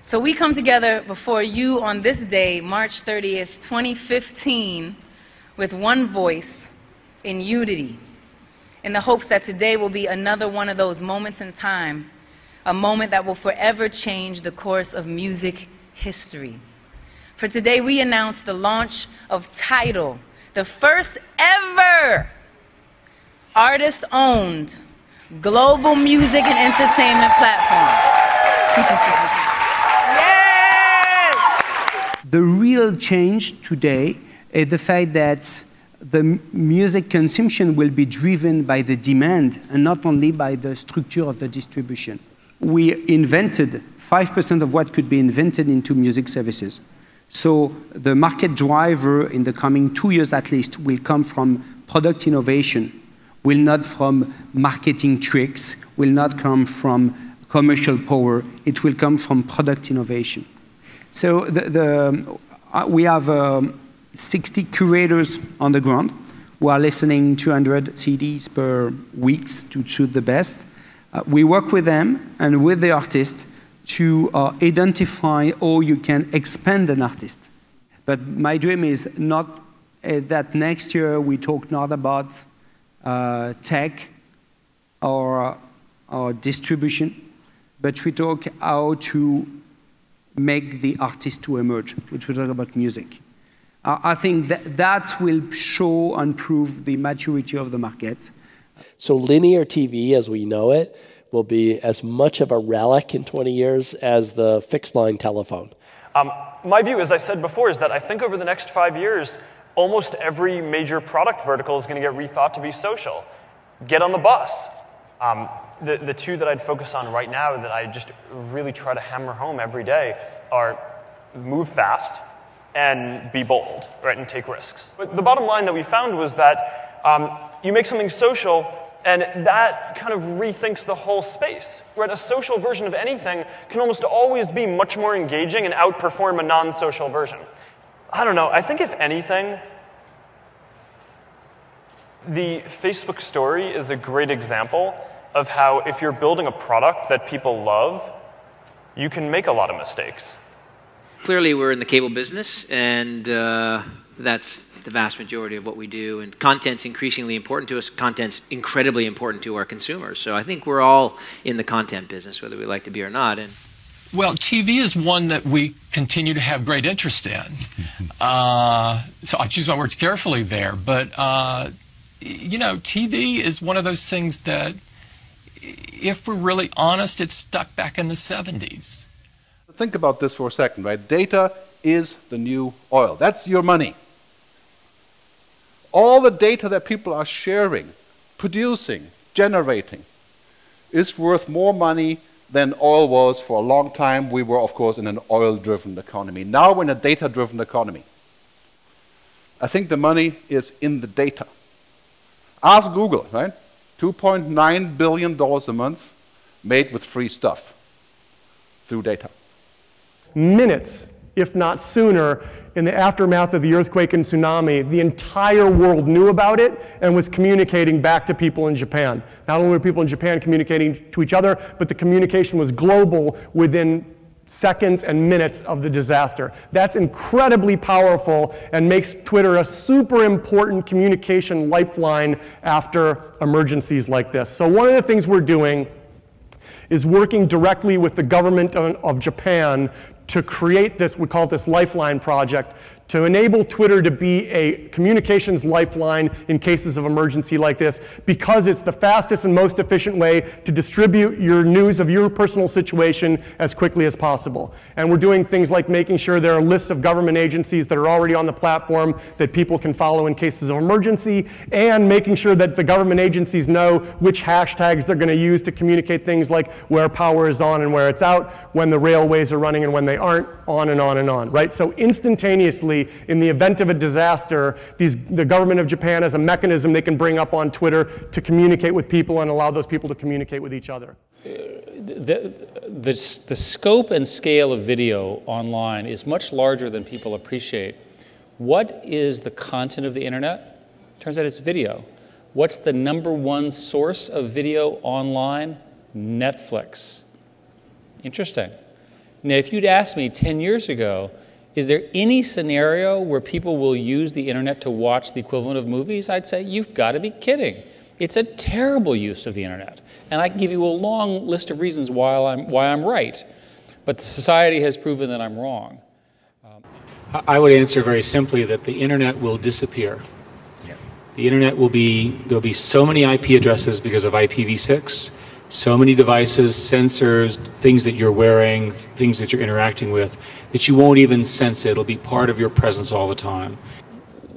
So we come together before you on this day, March 30th, 2015, with one voice in unity, in the hopes that today will be another one of those moments in time, a moment that will forever change the course of music history. For today, we announce the launch of Tidal, the first ever artist-owned global music and entertainment platform. Yes! The real change today is the fact that the music consumption will be driven by the demand and not only by the structure of the distribution. We invented 5% of what could be invented into music services. So the market driver in the coming 2 years at least will come from product innovation, will not from marketing tricks, will not come from commercial power, it will come from product innovation. So we have 60 curators on the ground who are listening 200 CDs per week to choose the best. We work with them and with the artist to identify how you can expand an artist. But my dream is not that next year we talk not about tech or distribution, but we talk how to make the artist to emerge, which we talk about music. I think that will show and prove the maturity of the market. So linear TV, as we know it, will be as much of a relic in 20 years as the fixed line telephone. My view, as I said before, is that I think over the next 5 years, almost every major product vertical is going to get rethought to be social. Get on the bus. The two that I'd focus on right now that I just really try to hammer home every day are move fast and be bold, right, and take risks. But the bottom line that we found was that you make something social, and that kind of rethinks the whole space. Right? A social version of anything can almost always be much more engaging and outperform a non-social version. I don't know, I think if anything, the Facebook story is a great example of how if you're building a product that people love, you can make a lot of mistakes. Clearly, we're in the cable business, and that's the vast majority of what we do. And content's increasingly important to us. Content's incredibly important to our consumers. So I think we're all in the content business, whether we like to be or not. And well, TV is one that we continue to have great interest in. So I choose my words carefully there. But, you know, TV is one of those things that, if we're really honest, it's stuck back in the 70s. Think about this for a second, right? Data is the new oil. That's your money. All the data that people are sharing, producing, generating, is worth more money than oil was for a long time. We were, of course, in an oil-driven economy. Now we're in a data-driven economy. I think the money is in the data. Ask Google, right? $2.9 billion a month made with free stuff through data. Minutes, if not sooner, in the aftermath of the earthquake and tsunami, the entire world knew about it and was communicating back to people in Japan. Not only were people in Japan communicating to each other, but the communication was global within seconds and minutes of the disaster. That's incredibly powerful and makes Twitter a super important communication lifeline after emergencies like this. So one of the things we're doing is working directly with the government of Japan to create this, we call it this Lifeline project, to enable Twitter to be a communications lifeline in cases of emergency like this, because it's the fastest and most efficient way to distribute your news of your personal situation as quickly as possible. And we're doing things like making sure there are lists of government agencies that are already on the platform that people can follow in cases of emergency, and making sure that the government agencies know which hashtags they're going to use to communicate things like where power is on and where it's out, when the railways are running and when they aren't, on and on and on, right? So instantaneously, in the event of a disaster, the government of Japan has a mechanism they can bring up on Twitter to communicate with people and allow those people to communicate with each other. The scope and scale of video online is much larger than people appreciate. What is the content of the internet? Turns out it's video. What's the #1 source of video online? Netflix. Interesting. Now, if you'd asked me 10 years ago, is there any scenario where people will use the internet to watch the equivalent of movies? I'd say, you've got to be kidding. It's a terrible use of the internet. And I can give you a long list of reasons why I'm right. But the society has proven that I'm wrong. I would answer very simply that the internet will disappear. The internet will there'll be so many IP addresses because of IPv6, so many devices, sensors, things that you're wearing, things that you're interacting with, that you won't even sense it. It'll be part of your presence all the time.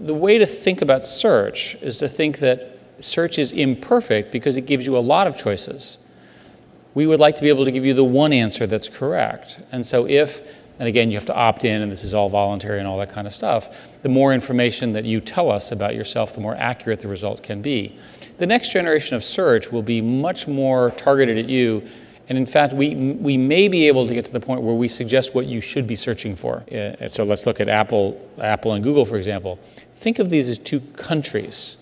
The way to think about search is to think that search is imperfect because it gives you a lot of choices. We would like to be able to give you the one answer that's correct. And so and again, you have to opt in, and this is all voluntary and all that kind of stuff, the more information that you tell us about yourself, the more accurate the result can be. The next generation of search will be much more targeted at you, and in fact, we may be able to get to the point where we suggest what you should be searching for. So let's look at Apple and Google, for example. Think of these as two countries,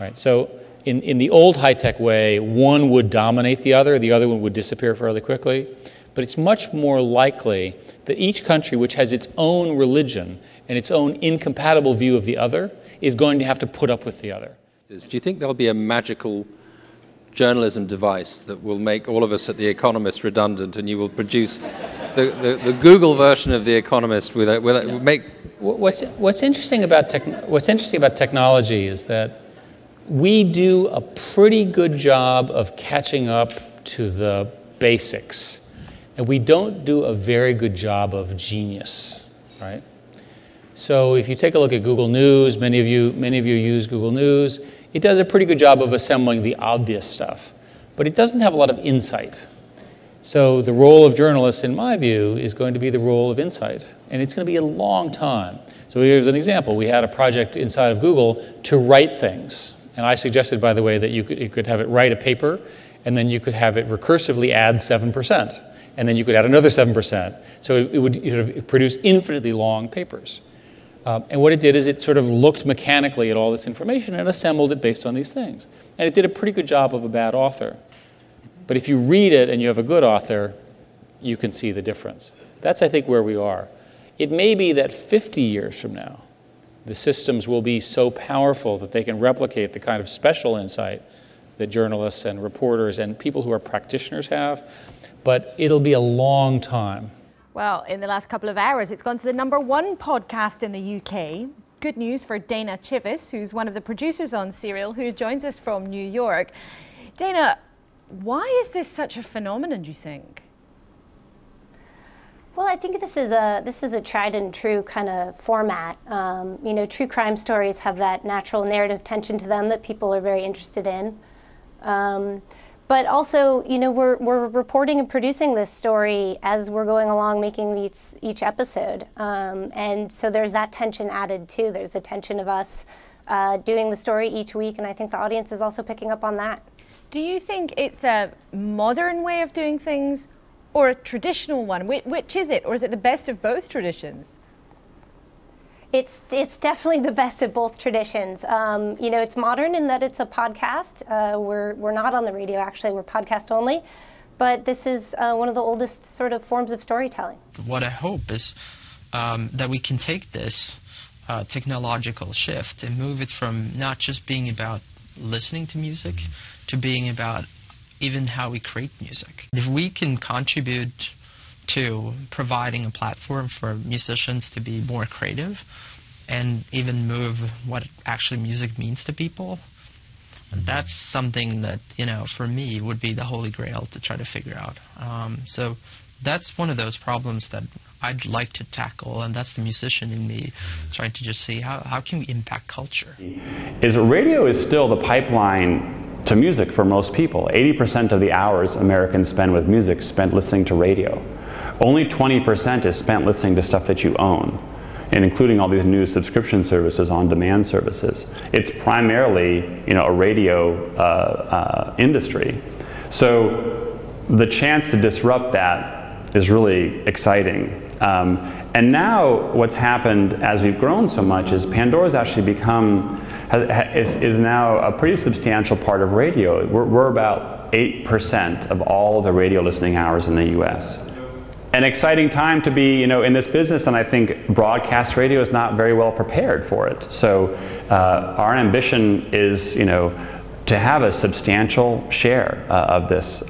right? So in the old high-tech way, one would dominate the other one would disappear fairly quickly. But it's much more likely that each country, which has its own religion and its own incompatible view of the other, is going to have to put up with the other. Do you think there'll be a magical journalism device that will make all of us at The Economist redundant, and you will produce the Google version of The Economist What's interesting about technology is that we do a pretty good job of catching up to the basics. And we don't do a very good job of genius, right? So if you take a look at Google News, many of you use Google News, it does a pretty good job of assembling the obvious stuff, but it doesn't have a lot of insight. So the role of journalists, in my view, is going to be the role of insight, and it's going to be a long time. So here's an example. We had a project inside of Google to write things, and I suggested, by the way, that you could have it write a paper, and then you could have it recursively add 7%. And then you could add another 7%. So it would sort of produce infinitely long papers. And what it did is it sort of looked mechanically at all this information and assembled it based on these things. And it did a pretty good job of a bad author. But if you read it and you have a good author, you can see the difference. That's, I think, where we are. It may be that 50 years from now, the systems will be so powerful that they can replicate the kind of special insight that journalists and reporters and people who are practitioners have. But it'll be a long time. Well, in the last couple of hours, it's gone to the #1 podcast in the UK. Good news for Dana Chivis, who's one of the producers on Serial, who joins us from New York. Dana, why is this such a phenomenon, do you think? Well, I think this is a tried and true kind of format. You know, true crime stories have that natural narrative tension to them that people are very interested in. But also, you know, we're reporting and producing this story as we're going along, making each episode. And so there's that tension added too. There's the tension of us doing the story each week, and I think the audience is also picking up on that. Do you think it's a modern way of doing things or a traditional one? Which is it? Or is it the best of both traditions? It's definitely the best of both traditions. You know, it's modern in that it's a podcast. We're not on the radio, actually. We're podcast only. But this is one of the oldest sort of forms of storytelling. What I hope is that we can take this technological shift and move it from not just being about listening to music to being about even how we create music. If we can contribute to providing a platform for musicians to be more creative and even move what actually music means to people, that's something that, you know, for me would be the holy grail to try to figure out. So that's one of those problems that I'd like to tackle, and that's the musician in me trying to just see how can we impact culture. Radio is still the pipeline to music for most people. 80% of the hours Americans spend with music spent listening to radio. Only 20% is spent listening to stuff that you own, and including all these new subscription services, on-demand services. It's primarily, you know, a radio industry. So the chance to disrupt that is really exciting. And now what's happened as we've grown so much is Pandora's actually become is now a pretty substantial part of radio. We're about 8% of all the radio listening hours in the US. An exciting time to be, in this business, and I think broadcast radio is not very well prepared for it. So our ambition is, to have a substantial share of this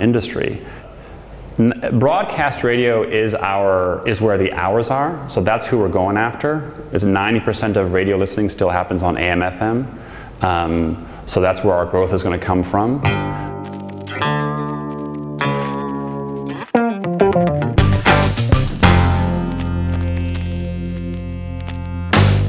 industry. Broadcast radio is where the hours are, so that's who we're going after. 90% of radio listening still happens on AM/FM, so that's where our growth is going to come from.